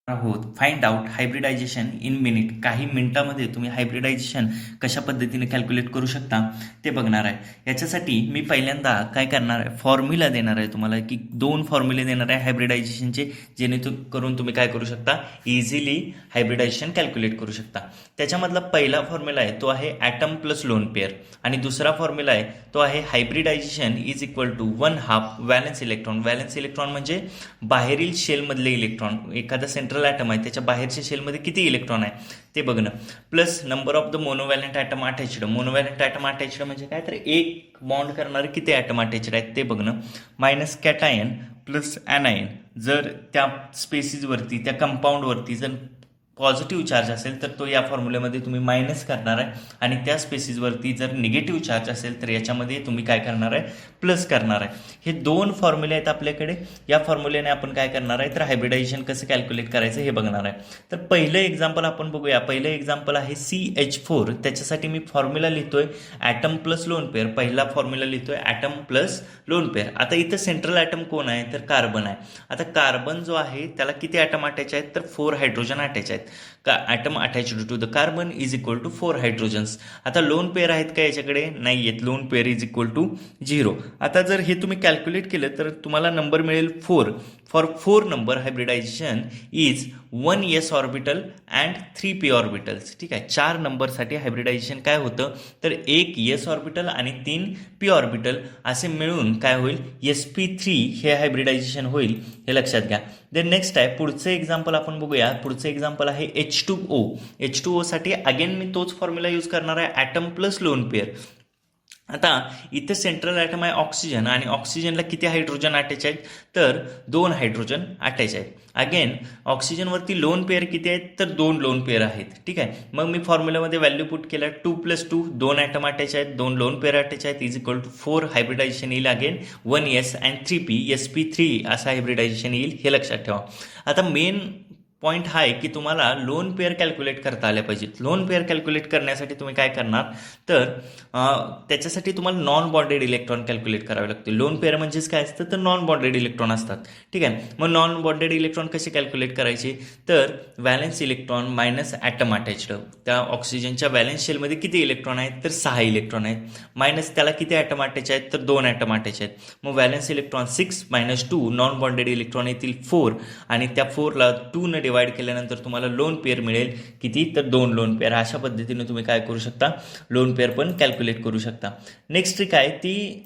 आहोत find out hybridisation in minute. काही मिनिटामध्ये तुम्ही हायब्रिडायझेशन कशा पद्धतीने कॅल्क्युलेट करू शकता ते बघणार आहे. याच्यासाठी मी पहिल्यांदा काय करणार आहे, फॉर्म्युला देणार आहे तुम्हाला, की 2 फॉर्म्युले देणार आहे हायब्रिडायझेशनचे, जेणेकरून तुम्ही काय करू शकता, इझिली हायब्रिडायझेशन कॅल्क्युलेट करू शकता. त्याच्यामधला पहिला फॉर्म्युला आहे तो आहे ॲटम प्लस लोन पेअर, आणि दुसरा फॉर्म्युला आहे तो आहे hybridization is equal to 1/2 valence electron. Valence electron म्हणजे बाहेरील शेलमधले इलेक्ट्रॉन. एखादा सेंट्रल ॲटम आहे त्याच्या बाहेरच्या शेलमध्ये किती इलेक्ट्रॉन आहे ते बघणं, plus number of the monovalent atom attached. Monovalent atom attached म्हणजे काय, तर एक बॉन्ड करणारे किती ॲटम अटॅच्ड आहेत ते बघणं, मायनस कॅटायन प्लस ॲनायन. जर त्या स्पेसिसवरती, त्या कंपाऊंडवरती जर पॉझिटिव्ह चार्ज असेल तर तो या फॉर्म्युल्यामध्ये तुम्ही मायनस करणार आहे, आणि त्या स्पेसिसवरती जर निगेटिव्ह चार्ज असेल तर याच्यामध्ये तुम्ही काय करणार आहे, प्लस करणार आहे. हे 2 फॉर्म्युले आहेत आपल्याकडे. या फॉर्म्युल्याने आपण काय करणार आहे, तर हायब्रिडायझेशन कसं कॅल्क्युलेट करायचं हे बघणार आहे. तर पहिलं एक्झाम्पल आपण बघूया. पहिलं एक्झाम्पल आहे CH4. त्याच्यासाठी मी फॉर्म्युला लिहितोय ॲटम प्लस लोन पेअर. पहिला फॉर्म्युला लिहितोय ॲटम प्लस लोन पेअर. आता इथं सेंट्रल ॲटम कोण आहे, तर कार्बन आहे. आता कार्बन जो आहे त्याला किती ॲटम अटॅच आहेत, तर 4 हायड्रोजन अटॅच आहेत. का item attached to the carbon is equal to 4 hydrogens. आता लोन पेअर आहेत का याच्याकडे, नाही आहेत. Lone pair is equal to 0. आता जर हे तुम्ही कॅल्क्युलेट केलं तर तुम्हाला नंबर मिळेल 4. For 4 number hybridisation is 1 s orbital and 3 p orbitals. ठीक आहे, 4 नंबरसाठी हायब्रिडायझेशन काय होतं, तर 1 s ऑर्बिटल आणि 3 p ऑर्बिटल असे मिळून काय होईल, sp3 हे हायब्रिडायझेशन होईल. हे लक्षात घ्या. देन नेक्स्ट आहे पुढचं एक्झाम्पल आपण बघूया. पुढचं एक्झाम्पल आहे H2O. H2O साठी अगेन मी तोच फॉर्म्युला यूज करणार आहे, ॲटम प्लस लोन पेअर. आता इथे सेंट्रल ॲटम आहे ऑक्सिजन, आणि ऑक्सिजनला किती हायड्रोजन अटॅच आहेत, तर 2 हायड्रोजन अटॅच आहेत. अगेन ऑक्सिजनवरती लोन पेअर किती आहेत, तर 2 लोन पेअर आहेत. ठीक आहे, मग मी फॉर्म्युलामध्ये व्हॅल्यू पुट केला, 2 + 2, 2 ॲटम अटॅच आहेत, 2 लोन पेअर अटॅच आहेत, इज इक्वल टू 4 हायब्रिडायझेशन येईल. Again 1 s and 3 p, sp3 असं हायब्रिडायझेशन येईल. हे लक्षात ठेवा. आता मेन पॉईंट हा आहे की तुम्हाला लोन पेअर कॅल्क्युलेट करता आल्या पाहिजेत. लोन पेअर कॅल्क्युलेट करण्यासाठी तुम्ही काय करणार, तर त्याच्यासाठी तुम्हाला नॉन बॉन्डेड इलेक्ट्रॉन कॅल्क्युलेट करावे लागते. लोन पेअर म्हणजेच काय असतं, तर नॉन बॉन्डेड इलेक्ट्रॉन असतात. ठीक आहे, मग नॉन बॉन्डेड इलेक्ट्रॉन कसे कॅल्क्युलेट करायचे, तर valence electron minus item attached. त्या ऑक्सिजनच्या व्हॅलन्स शेलमध्ये किती इलेक्ट्रॉन आहेत, तर 6 इलेक्ट्रॉन आहेत. मायनस त्याला किती ॲटम अटॅच आहेत, तर 2 ॲटम अटॅच आहेत. मग valence electron 6 - 2, non bonded electron येतील 4, आणि त्या 4ला 2 ने डिवाइड केल्यानंतर तुम्हाला लोन पेअर मिळेल किती, तर 2 लोन पेअर. अशा पद्धतीने तुम्ही काय करू शकता, लोन पेअर पण कॅल्क्युलेट करू शकता. नेक्स्ट ट्रिक आहे ती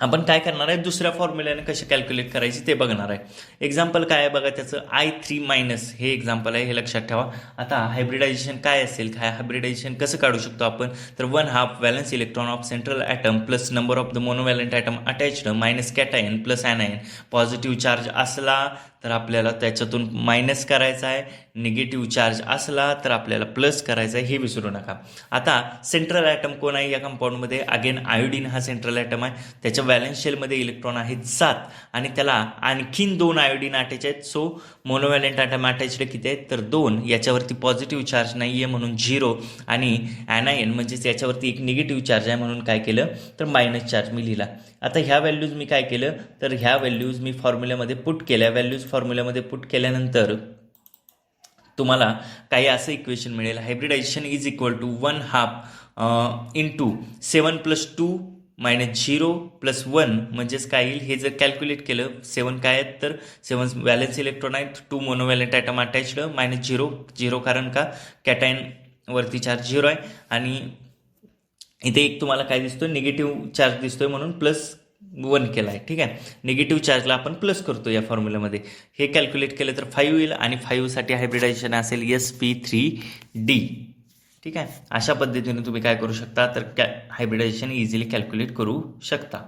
आपण काय करणार आहे, दुसऱ्या फॉर्म्युल्याने कसे कॅल्क्युलेट करायची ते बघणार आहे. एक्झाम्पल काय आहे बघा त्याचं, I3- हे एक्झाम्पल आहे, हे लक्षात ठेवा. आता हायब्रिडायझेशन काय असेल, काय हायब्रिडायझेशन कसं काढू शकतो आपण, तर 1/2 valence electron of central atom plus number of the monovalent atom attached minus cation plus anion. Positive charge असला तर आपल्याला त्याच्यातून मायनस करायचा आहे, निगेटिव्ह चार्ज असला तर आपल्याला प्लस करायचा आहे, हे विसरू नका. आता सेंट्रल ॲटम कोण आहे या कंपाऊंडमध्ये, अगेन आयोडीन हा सेंट्रल ॲटम आहे. त्याच्या व्हॅलन्स शेलमध्ये इलेक्ट्रॉन आहेत 7, आणि त्याला आणखीन 2 आयोडीन अटॅच आहेत. सो मोनोव्हॅलंट ॲटम अटॅच्ड किती आहेत, तर 2. याच्यावरती पॉझिटिव्ह चार्ज नाही आहे म्हणून 0, आणि ॲनायन म्हणजेच याच्यावरती एक निगेटिव्ह चार्ज आहे म्हणून काय केलं, तर मायनस चार्ज मी लिहिला. आता ह्या व्हॅल्यूज मी काय केलं, तर ह्या व्हॅल्यूज मी फॉर्म्युल्यामध्ये पुट केल्या. व्हॅल्यूज फॉर्म्युल्यामध्ये पुट केल्यानंतर तुम्हाला काही असं इक्वेशन मिळेल, hybridisation is equal to 1/2 into 7 + 2 - 0 + 1 म्हणजेच काय येईल, हे जर कॅल्क्युलेट केलं, 7 काय आहेत, तर 7 व्हॅलन्स इलेक्ट्रॉन आहेत, 2 मोनोव्हॅलंट ॲटम अटॅच्ड, -0 कारण का कॅटायन वरती चार्ज 0 आहे, आणि इथे एक तुम्हाला काय दिसतोय, निगेटिव्ह चार्ज दिसतोय म्हणून +1 केला आहे. ठीक आहे, निगेटिव्ह चार्जला आपण प्लस करतो या फॉर्म्युल्यामध्ये. हे कॅल्क्युलेट केलं तर 5 येईल, आणि 5 साठी हायब्रिडायझेशन असेल sp3d. ठीक आहे, अशा पद्धतीने तुम्ही काय करू शकता, तर हायब्रिडायझेशन इझिली कॅल्क्युलेट करू शकता.